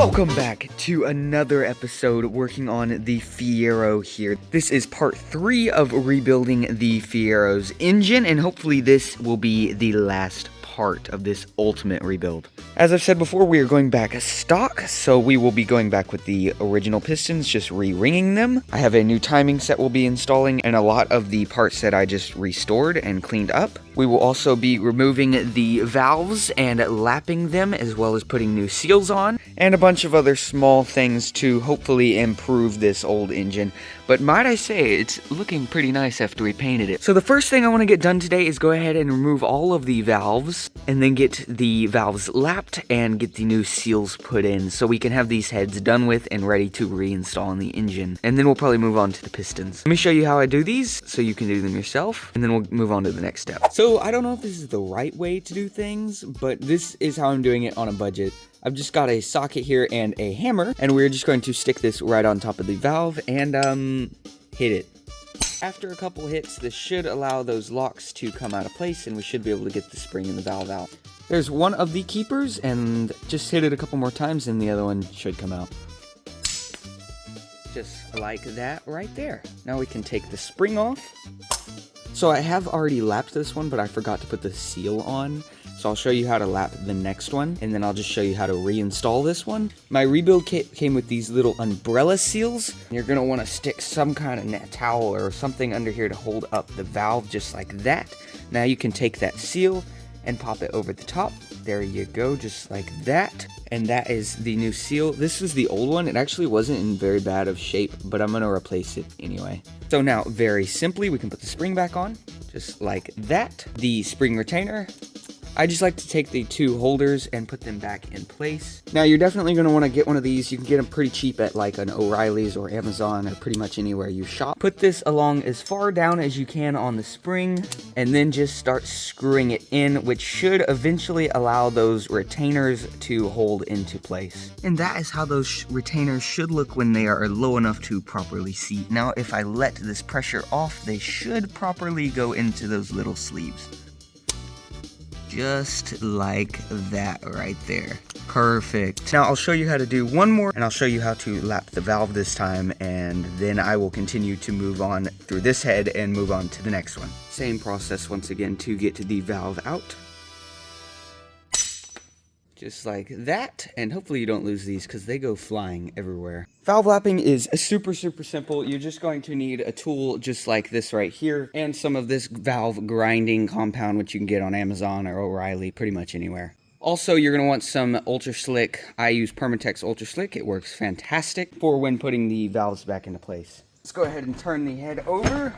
Welcome back to another episode working on the Fiero here. This is part 3 of rebuilding the Fiero's engine, and hopefully this will be the last part of this ultimate rebuild. As I've said before, we are going back stock, so we will be going back with the original pistons, just re-ringing them. I have a new timing set we'll be installing, and a lot of the parts that I just restored and cleaned up. We will also be removing the valves and lapping them, as well as putting new seals on, and a bunch of other small things to hopefully improve this old engine. But might I say, it's looking pretty nice after we painted it. So the first thing I want to get done today is go ahead and remove all of the valves, and then get the valves lapped and get the new seals put in, so we can have these heads done with and ready to reinstall in the engine. And then we'll probably move on to the pistons. Let me show you how I do these, so you can do them yourself, and then we'll move on to the next step. So I don't know if this is the right way to do things, but this is how I'm doing it on a budget. I've just got a socket here and a hammer, and we're just going to stick this right on top of the valve and hit it. After a couple hits, this should allow those locks to come out of place, and we should be able to get the spring in the valve out. There's one of the keepers, and just hit it a couple more times and the other one should come out. Just like that right there. Now we can take the spring off. So I have already lapped this one, but I forgot to put the seal on. So I'll show you how to lap the next one, and then I'll just show you how to reinstall this one. My rebuild kit came with these little umbrella seals. You're gonna wanna stick some kind of net towel or something under here to hold up the valve, just like that. Now you can take that seal and pop it over the top. There you go, just like that. And that is the new seal. This is the old one. It actually wasn't in very bad of shape, but I'm gonna replace it anyway. So now, very simply, we can put the spring back on, just like that. The spring retainer. I just like to take the two holders and put them back in place. Now, you're definitely going to want to get one of these. You can get them pretty cheap at like an O'Reilly's or Amazon or pretty much anywhere you shop. Put this along as far down as you can on the spring, and then just start screwing it in, which should eventually allow those retainers to hold into place. And that is how those retainers should look when they are low enough to properly seat. Now, if I let this pressure off, they should properly go into those little sleeves. Just like that right there. Perfect. Now I'll show you how to do one more, and I'll show you how to lap the valve this time, and then I will continue to move on through this head and move on to the next one. Same process once again to get the valve out. Just like that, and hopefully you don't lose these because they go flying everywhere. Valve lapping is super simple. You're just going to need a tool just like this right here, and some of this valve grinding compound, which you can get on Amazon or O'Reilly, pretty much anywhere. Also, you're going to want some Ultra Slick. I use Permatex Ultra Slick. It works fantastic for when putting the valves back into place. Let's go ahead and turn the head over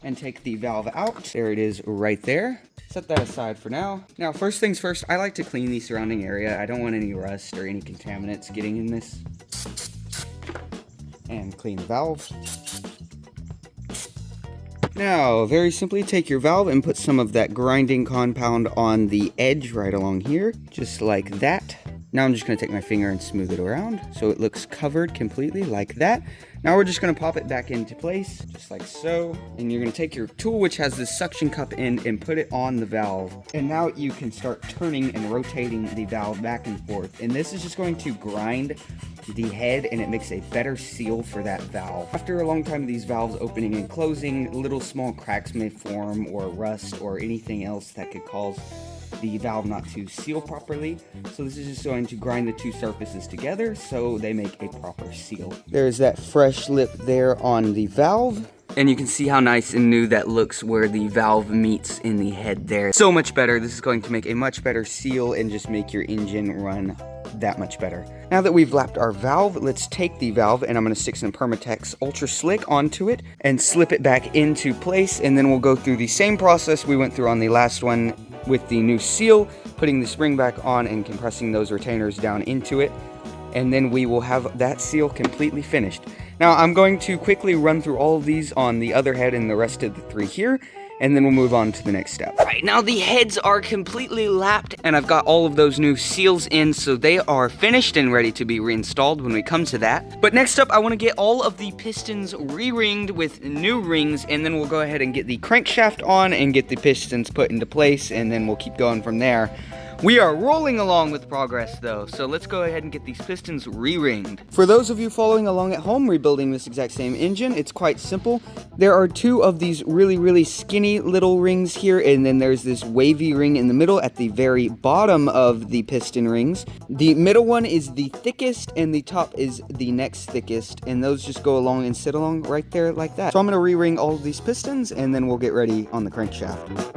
and take the valve out. There it is right there. Set that aside for now. Now, first things first, I like to clean the surrounding area. I don't want any rust or any contaminants getting in this. And clean the valve. Now, very simply, take your valve and put some of that grinding compound on the edge right along here, just like that. Now I'm just going to take my finger and smooth it around so it looks covered completely like that. Now we're just going to pop it back into place, just like so. And you're going to take your tool, which has this suction cup end, and put it on the valve. And now you can start turning and rotating the valve back and forth. And this is just going to grind the head, and it makes a better seal for that valve. After a long time of these valves opening and closing, little small cracks may form, or rust, or anything else that could cause the valve not to seal properly. So this is just going to grind the two surfaces together so they make a proper seal. There's that fresh lip there on the valve. And you can see how nice and new that looks where the valve meets in the head there. So much better. This is going to make a much better seal and just make your engine run that much better. Now that we've lapped our valve, let's take the valve, and I'm going to stick some Permatex Ultra Slick onto it and slip it back into place, and then we'll go through the same process we went through on the last one with the new seal, putting the spring back on and compressing those retainers down into it, and then we will have that seal completely finished. Now I'm going to quickly run through all of these on the other head and the rest of the three here, and then we'll move on to the next step. All right, now the heads are completely lapped, and I've got all of those new seals in, so they are finished and ready to be reinstalled when we come to that. But next up, I want to get all of the pistons re-ringed with new rings, and then we'll go ahead and get the crankshaft on and get the pistons put into place, and then we'll keep going from there. We are rolling along with progress though, so let's go ahead and get these pistons re-ringed. For those of you following along at home rebuilding this exact same engine, it's quite simple. There are two of these really skinny little rings here, and then there's this wavy ring in the middle at the very bottom of the piston rings. The middle one is the thickest and the top is the next thickest, and those just go along and sit along right there like that. So I'm going to re-ring all of these pistons and then we'll get ready on the crankshaft.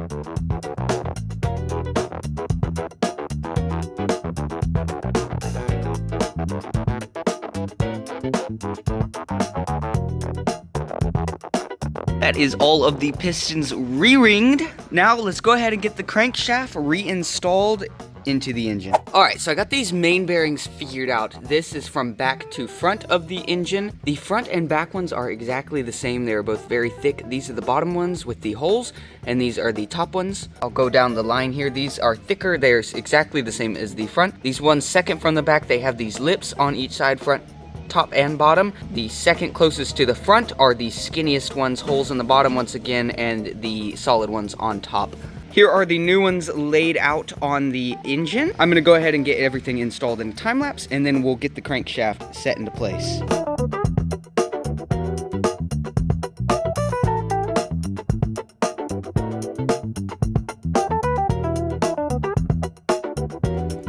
That is all of the pistons re-ringed. Now let's go ahead and get the crankshaft reinstalled into the engine. Alright, so I got these main bearings figured out. This is from back to front of the engine. The front and back ones are exactly the same. They are both very thick. These are the bottom ones with the holes, and these are the top ones. I'll go down the line here. These are thicker. They're exactly the same as the front. These ones second from the back, they have these lips on each side, front, top and bottom. The second closest to the front are the skinniest ones, holes in the bottom once again, and the solid ones on top. Here are the new ones laid out on the engine. I'm gonna go ahead and get everything installed in time lapse, and then we'll get the crankshaft set into place.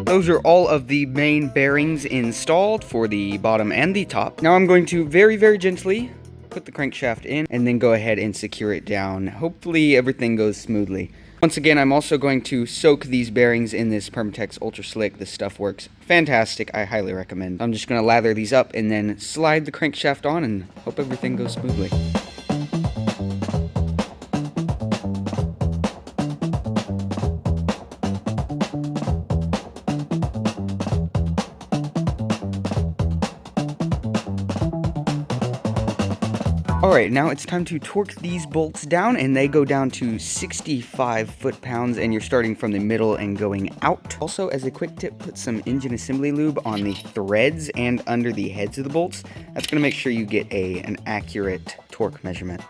Those are all of the main bearings installed for the bottom and the top. Now I'm going to very gently put the crankshaft in and then go ahead and secure it down. Hopefully everything goes smoothly. Once again, I'm also going to soak these bearings in this Permatex Ultra Slick. This stuff works fantastic. I highly recommend. I'm just going to lather these up and then slide the crankshaft on and hope everything goes smoothly. Alright, now it's time to torque these bolts down, and they go down to 65 foot-pounds, and you're starting from the middle and going out. Also, as a quick tip, put some engine assembly lube on the threads and under the heads of the bolts. That's going to make sure you get an accurate torque measurement.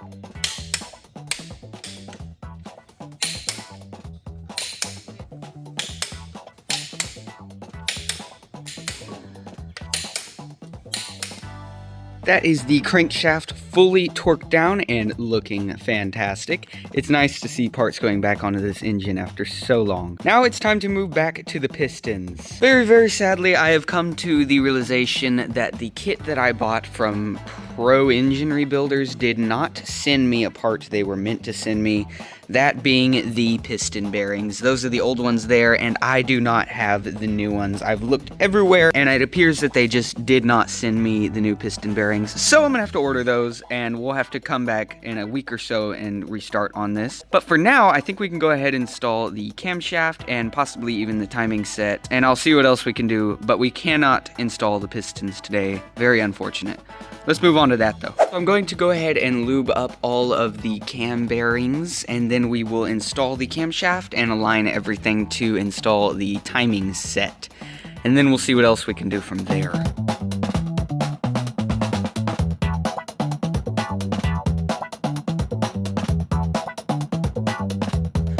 That is the crankshaft fully torqued down and looking fantastic. It's nice to see parts going back onto this engine after so long. Now it's time to move back to the pistons. Very sadly, I have come to the realization that the kit that I bought from Pro Engine Rebuilders did not send me a part they were meant to send me. That being the piston bearings. Those are the old ones there, and I do not have the new ones. I've looked everywhere, and it appears that they just did not send me the new piston bearings. So I'm gonna have to order those, and we'll have to come back in a week or so and restart on this. But for now, I think we can go ahead and install the camshaft and possibly even the timing set, and I'll see what else we can do, but we cannot install the pistons today. Very unfortunate. Let's move on to that though. So I'm going to go ahead and lube up all of the cam bearings, and then we will install the camshaft and align everything to install the timing set. And then we'll see what else we can do from there.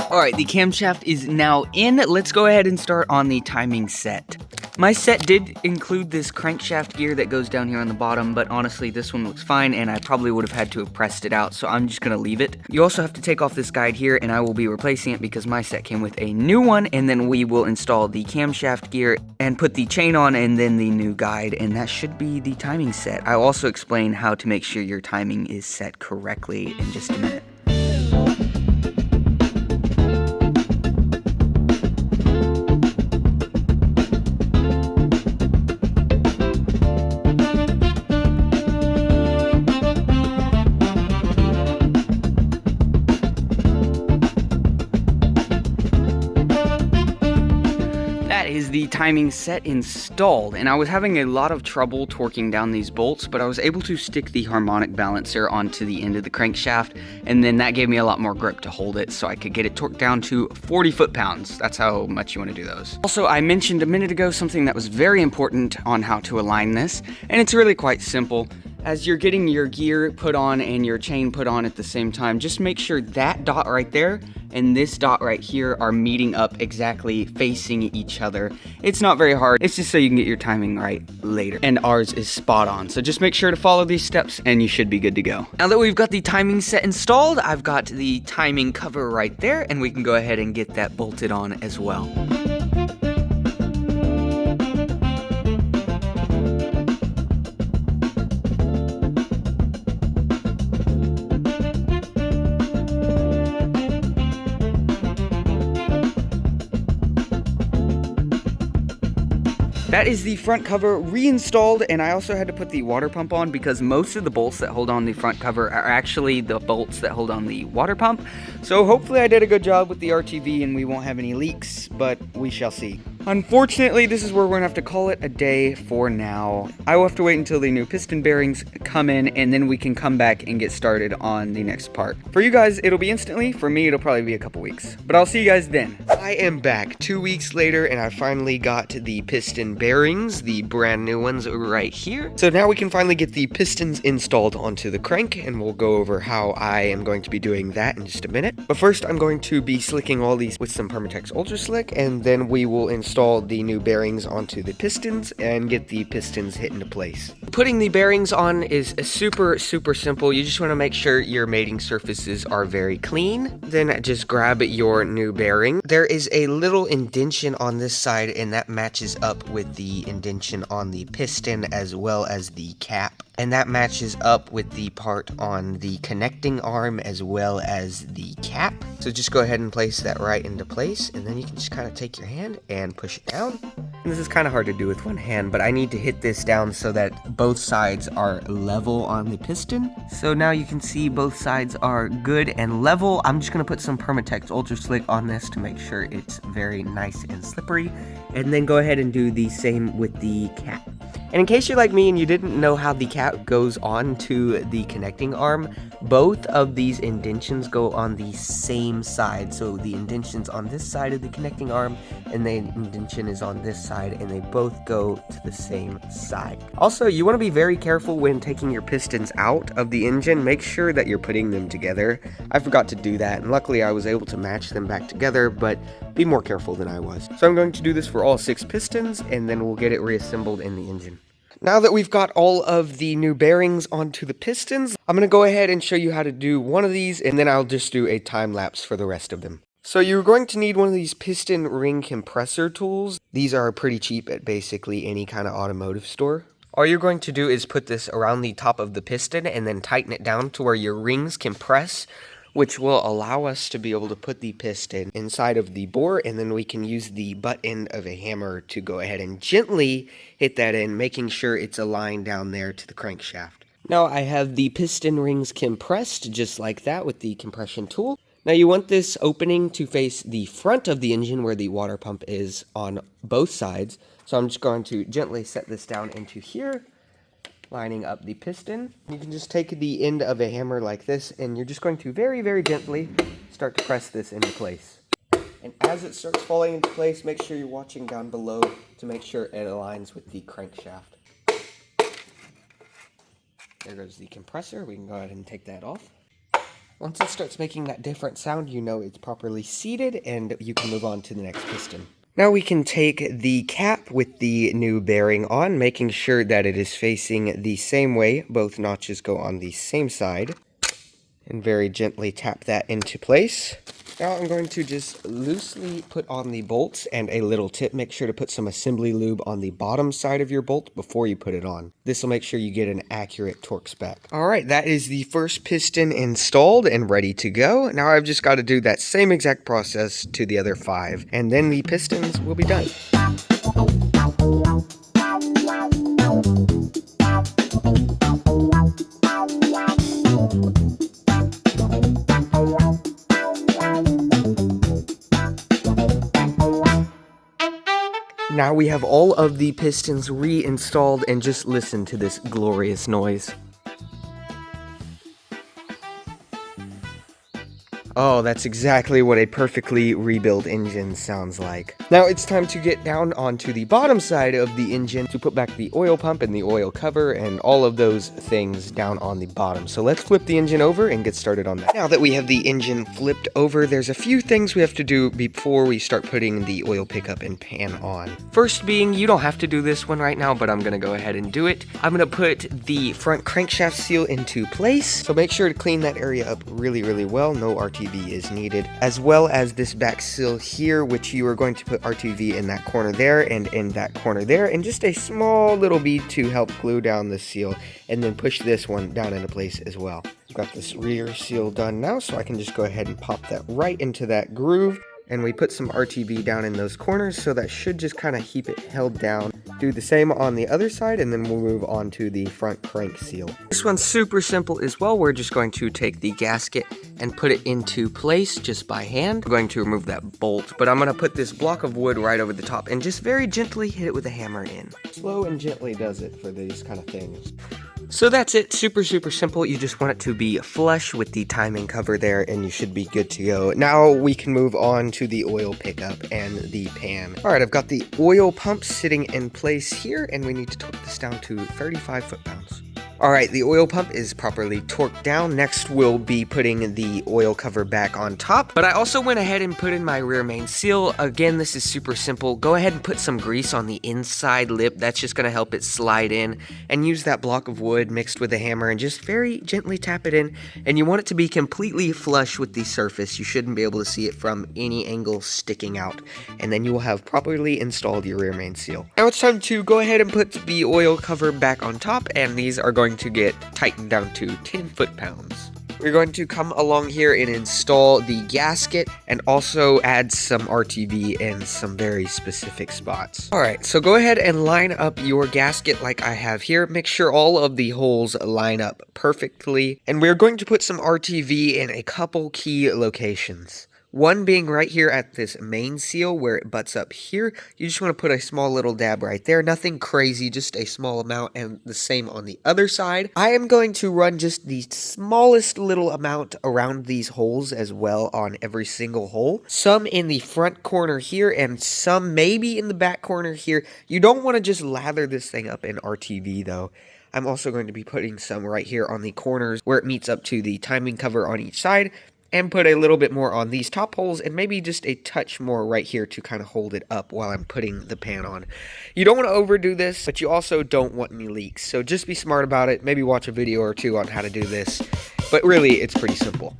Alright, the camshaft is now in. Let's go ahead and start on the timing set. My set did include this crankshaft gear that goes down here on the bottom, but honestly this one looks fine and I probably would have had to have pressed it out, so I'm just going to leave it. You also have to take off this guide here, and I will be replacing it because my set came with a new one, and then we will install the camshaft gear and put the chain on and then the new guide, and that should be the timing set. I'll also explain how to make sure your timing is set correctly in just a minute. Is the timing set installed, and I was having a lot of trouble torquing down these bolts, but I was able to stick the harmonic balancer onto the end of the crankshaft, and then that gave me a lot more grip to hold it so I could get it torqued down to 40 foot-pounds. That's how much you want to do those. Also, I mentioned a minute ago something that was very important on how to align this, and it's really quite simple. As you're getting your gear put on and your chain put on at the same time, just make sure that dot right there and this dot right here are meeting up exactly facing each other. It's not very hard. It's just so you can get your timing right later. And ours is spot on. So just make sure to follow these steps and you should be good to go. Now that we've got the timing set installed, I've got the timing cover right there and we can go ahead and get that bolted on as well. That is the front cover reinstalled, and I also had to put the water pump on because most of the bolts that hold on the front cover are actually the bolts that hold on the water pump. So hopefully I did a good job with the RTV and we won't have any leaks, but we shall see. Unfortunately, this is where we're gonna have to call it a day for now. I will have to wait until the new piston bearings come in and then we can come back and get started on the next part. For you guys, it'll be instantly. For me, it'll probably be a couple weeks, but I'll see you guys then. I am back 2 weeks later and I finally got the piston bearings, the brand new ones right here. So now we can finally get the pistons installed onto the crank and we'll go over how I am going to be doing that in just a minute. But first, I'm going to be slicking all these with some Permatex Ultra Slick and then we will install the new bearings onto the pistons and get the pistons hit into place. Putting the bearings on is super simple. You just want to make sure your mating surfaces are very clean. Then just grab your new bearing. There is a little indentation on this side and that matches up with the indentation on the piston as well as the cap. And that matches up with the part on the connecting arm as well as the cap. So just go ahead and place that right into place and then you can just kind of take your hand and push it down. And this is kind of hard to do with one hand, but I need to hit this down so that both sides are level on the piston. So now you can see both sides are good and level. I'm just going to put some Permatex Ultra Slick on this to make sure it's very nice and slippery. And then go ahead and do the same with the cap. And in case you're like me and you didn't know how the cap goes on to the connecting arm, both of these indentions go on the same side. So the indention's on this side of the connecting arm and the indention is on this side and they both go to the same side. Also, you want to be very careful when taking your pistons out of the engine. Make sure that you're putting them together. I forgot to do that and luckily I was able to match them back together, but be more careful than I was. So I'm going to do this for all 6 pistons and then we'll get it reassembled in the engine. Now that we've got all of the new bearings onto the pistons, I'm going to go ahead and show you how to do one of these and then I'll just do a time lapse for the rest of them. So you're going to need one of these piston ring compressor tools. These are pretty cheap at basically any kind of automotive store. All you're going to do is put this around the top of the piston and then tighten it down to where your rings compress, which will allow us to be able to put the piston inside of the bore, and then we can use the butt end of a hammer to go ahead and gently hit that in, making sure it's aligned down there to the crankshaft. Now I have the piston rings compressed just like that with the compression tool. Now you want this opening to face the front of the engine where the water pump is on both sides. So I'm just going to gently set this down into here, lining up the piston. You can just take the end of a hammer like this and you're just going to very gently start to press this into place. And as it starts falling into place, make sure you're watching down below to make sure it aligns with the crankshaft. There goes the compressor. We can go ahead and take that off. Once it starts making that different sound, you know it's properly seated and you can move on to the next piston. Now we can take the cap with the new bearing on, making sure that it is facing the same way. Both notches go on the same side. And very gently tap that into place. Now I'm going to just loosely put on the bolts, and a little tip, make sure to put some assembly lube on the bottom side of your bolt before you put it on. This will make sure you get an accurate torque spec. Alright, that is the first piston installed and ready to go. Now I've just got to do that same exact process to the other 5, and then the pistons will be done. Now we have all of the pistons reinstalled, and just listen to this glorious noise. Oh, that's exactly what a perfectly rebuilt engine sounds like. Now it's time to get down onto the bottom side of the engine to put back the oil pump and the oil cover and all of those things down on the bottom. So let's flip the engine over and get started on that. Now that we have the engine flipped over, there's a few things we have to do before we start putting the oil pickup and pan on. First being, you don't have to do this one right now, but I'm gonna go ahead and do it. I'm gonna put the front crankshaft seal into place. So make sure to clean that area up really well. No RTV is needed, as well as this back seal here, which you are going to put RTV in that corner there and in that corner there, and just a small little bead to help glue down the seal, and then push this one down into place as well. I've got this rear seal done now, so I can just go ahead and pop that right into that groove. And we put some RTV down in those corners, so that should just kind of keep it held down. Do the same on the other side, and then we'll move on to the front crank seal. This one's super simple as well. We're just going to take the gasket and put it into place just by hand. We're going to remove that bolt, but I'm going to put this block of wood right over the top and just very gently hit it with a hammer in. Slow and gently does it for these kind of things. So that's it, super simple. You just want it to be flush with the timing cover there, and you should be good to go. Now we can move on to the oil pickup and the pan. All right, I've got the oil pump sitting in place here, and we need to torque this down to 35 foot-pounds. All right, the oil pump is properly torqued down. Next, we'll be putting the oil cover back on top. But I also went ahead and put in my rear main seal. Again, this is super simple. Go ahead and put some grease on the inside lip. That's just gonna help it slide in. And use that block of wood mixed with a hammer and just very gently tap it in. And you want it to be completely flush with the surface. You shouldn't be able to see it from any angle sticking out. And then you will have properly installed your rear main seal. Now it's time to go ahead and put the oil cover back on top. And these are going to get tightened down to 10 foot-pounds. We're going to come along here and install the gasket and also add some RTV in some very specific spots. All right, so go ahead and line up your gasket like I have here. Make sure all of the holes line up perfectly. And we're going to put some RTV in a couple key locations. One being right here at this main seal where it butts up here. You just want to put a small little dab right there. Nothing crazy, just a small amount, and the same on the other side. I am going to run just the smallest little amount around these holes as well on every single hole. Some in the front corner here and some maybe in the back corner here. You don't want to just lather this thing up in RTV though. I'm also going to be putting some right here on the corners where it meets up to the timing cover on each side. And put a little bit more on these top holes and maybe just a touch more right here to kind of hold it up while I'm putting the pan on. You don't want to overdo this, but you also don't want any leaks. So just be smart about it. Maybe watch a video or two on how to do this. But really, it's pretty simple.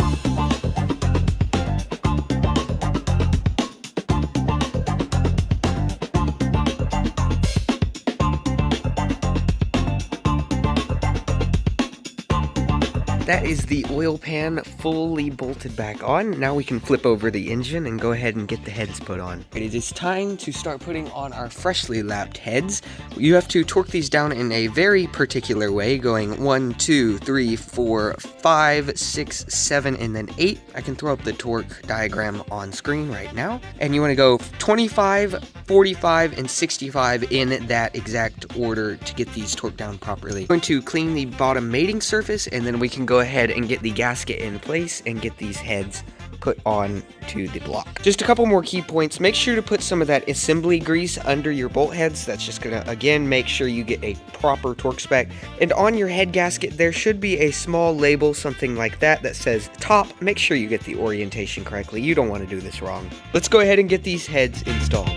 That is the oil pan fully bolted back on. Now we can flip over the engine and go ahead and get the heads put on. It is time to start putting on our freshly lapped heads. You have to torque these down in a very particular way, going 1, 2, 3, 4, 5, 6, 7, and then 8. I can throw up the torque diagram on screen right now. And you want to go 25, 45, and 65 in that exact order to get these torqued down properly. I'm going to clean the bottom mating surface, and then we can go ahead and get the gasket in place and get these heads put on to the block. Just a couple more key points. Make sure to put some of that assembly grease under your bolt heads. That's just gonna, again, make sure you get a proper torque spec. And on your head gasket, there should be a small label, something like that, that says top. Make sure you get the orientation correctly. You don't want to do this wrong. Let's go ahead and get these heads installed.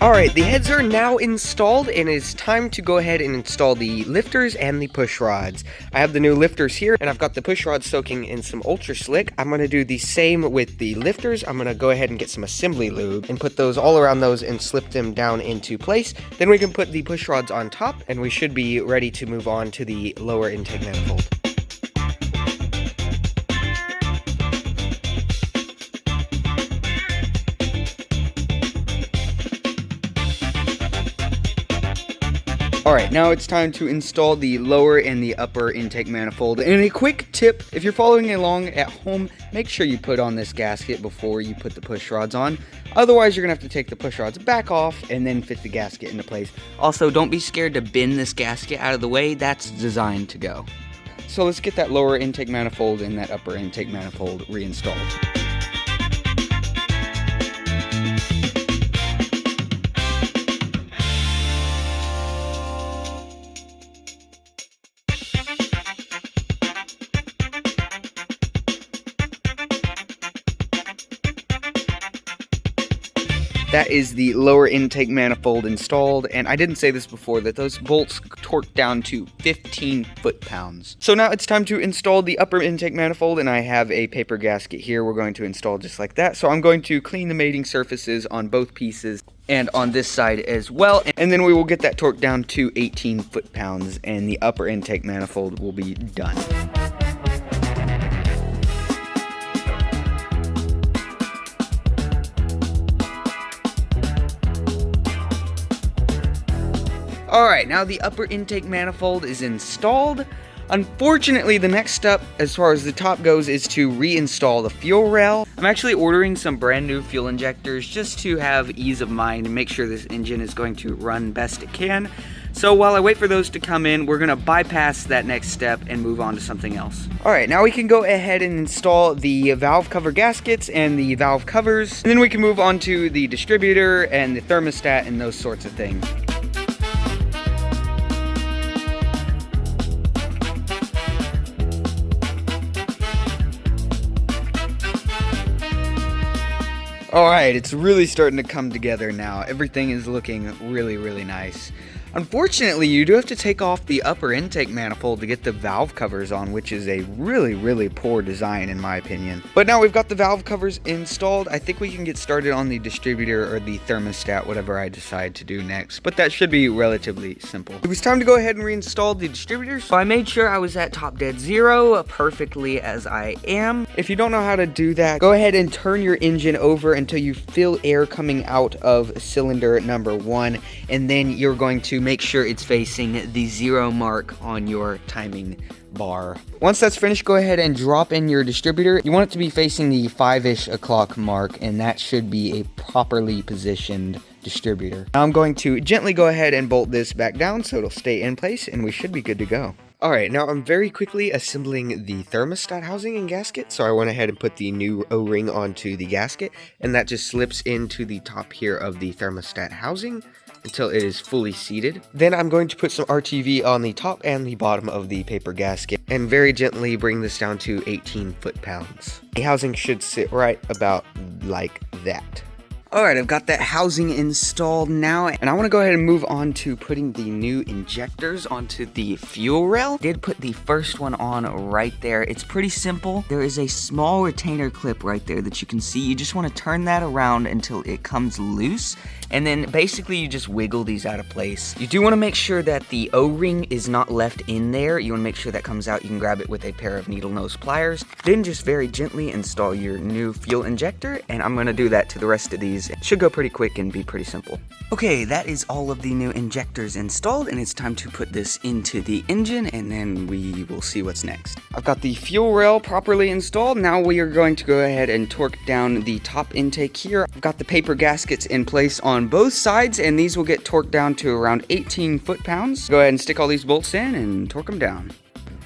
Alright, the heads are now installed, and it's time to go ahead and install the lifters and the push rods. I have the new lifters here, and I've got the push rods soaking in some Ultra Slick. I'm going to do the same with the lifters. I'm going to go ahead and get some assembly lube and put those all around those and slip them down into place. Then we can put the push rods on top, and we should be ready to move on to the lower intake manifold. Alright, now it's time to install the lower and the upper intake manifold. And a quick tip, if you're following along at home, make sure you put on this gasket before you put the push rods on. Otherwise, you're going to have to take the push rods back off and then fit the gasket into place. Also, don't be scared to bend this gasket out of the way. That's designed to go. So let's get that lower intake manifold and that upper intake manifold reinstalled. That is the lower intake manifold installed, and I didn't say this before, that those bolts torque down to 15 foot-pounds. So now it's time to install the upper intake manifold, and I have a paper gasket here we're going to install just like that. So I'm going to clean the mating surfaces on both pieces and on this side as well, and then we will get that torque down to 18 foot-pounds, and the upper intake manifold will be done. Alright, now the upper intake manifold is installed. Unfortunately, the next step, as far as the top goes, is to reinstall the fuel rail. I'm actually ordering some brand new fuel injectors just to have ease of mind and make sure this engine is going to run best it can. So while I wait for those to come in, we're going to bypass that next step and move on to something else. Alright, now we can go ahead and install the valve cover gaskets and the valve covers. And then we can move on to the distributor and the thermostat and those sorts of things. Alright, it's really starting to come together now. Everything is looking really, really nice. Unfortunately, you do have to take off the upper intake manifold to get the valve covers on, which is a really, really poor design in my opinion. But now we've got the valve covers installed, I think we can get started on the distributor or the thermostat, whatever I decide to do next. But that should be relatively simple. It was time to go ahead and reinstall the distributors. So I made sure I was at top dead zero, perfectly as I am. If you don't know how to do that, go ahead and turn your engine over until you feel air coming out of cylinder number 1, and then you're going to make sure it's facing the 0 mark on your timing bar. Once that's finished, go ahead and drop in your distributor. You want it to be facing the 5-ish o'clock mark, and that should be a properly positioned distributor. Now I'm going to gently go ahead and bolt this back down so it'll stay in place, and we should be good to go. Alright, now I'm very quickly assembling the thermostat housing and gasket, so I went ahead and put the new O-ring onto the gasket, and that just slips into the top here of the thermostat housing until it is fully seated. Then I'm going to put some RTV on the top and the bottom of the paper gasket and very gently bring this down to 18 foot-pounds. The housing should sit right about like that. Alright, I've got that housing installed now, and I want to go ahead and move on to putting the new injectors onto the fuel rail. I did put the first one on right there. It's pretty simple. There is a small retainer clip right there that you can see. You just want to turn that around until it comes loose, and then basically you just wiggle these out of place. You do want to make sure that the O-ring is not left in there. You want to make sure that comes out. You can grab it with a pair of needle nose pliers. Then just very gently install your new fuel injector, and I'm going to do that to the rest of these. It should go pretty quick and be pretty simple. Okay, that is all of the new injectors installed, and it's time to put this into the engine, and then we will see what's next. I've got the fuel rail properly installed. Now we are going to go ahead and torque down the top intake here. I've got the paper gaskets in place on both sides, and these will get torqued down to around 18 foot-pounds. Go ahead and stick all these bolts in and torque them down.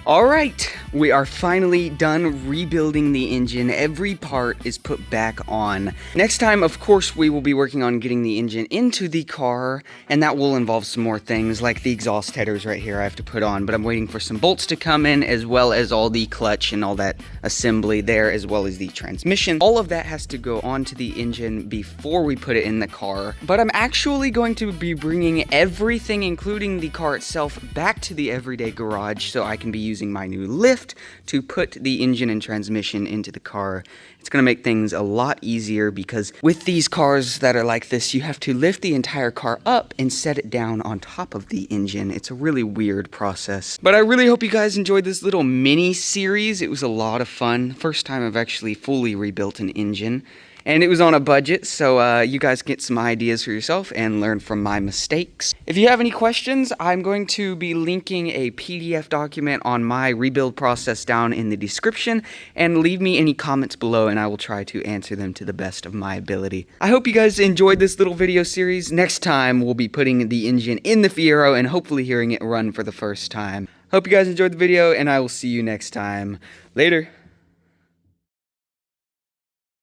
Alright, we are finally done rebuilding the engine. Every part is put back on. Next time, of course, we will be working on getting the engine into the car, and that will involve some more things like the exhaust headers right here I have to put on, but I'm waiting for some bolts to come in, as well as all the clutch and all that assembly there, as well as the transmission. All of that has to go onto the engine before we put it in the car, but I'm actually going to be bringing everything, including the car itself, back to the everyday garage so I can be using my new lift to put the engine and transmission into the car. It's going to make things a lot easier because with these cars that are like this, you have to lift the entire car up and set it down on top of the engine. It's a really weird process. But I really hope you guys enjoyed this little mini series. It was a lot of fun. First time I've actually fully rebuilt an engine. And it was on a budget, so you guys get some ideas for yourself and learn from my mistakes. If you have any questions, I'm going to be linking a PDF document on my rebuild process down in the description, and leave me any comments below and I will try to answer them to the best of my ability. I hope you guys enjoyed this little video series. Next time we'll be putting the engine in the Fiero and hopefully hearing it run for the first time. Hope you guys enjoyed the video, and I will see you next time. Later.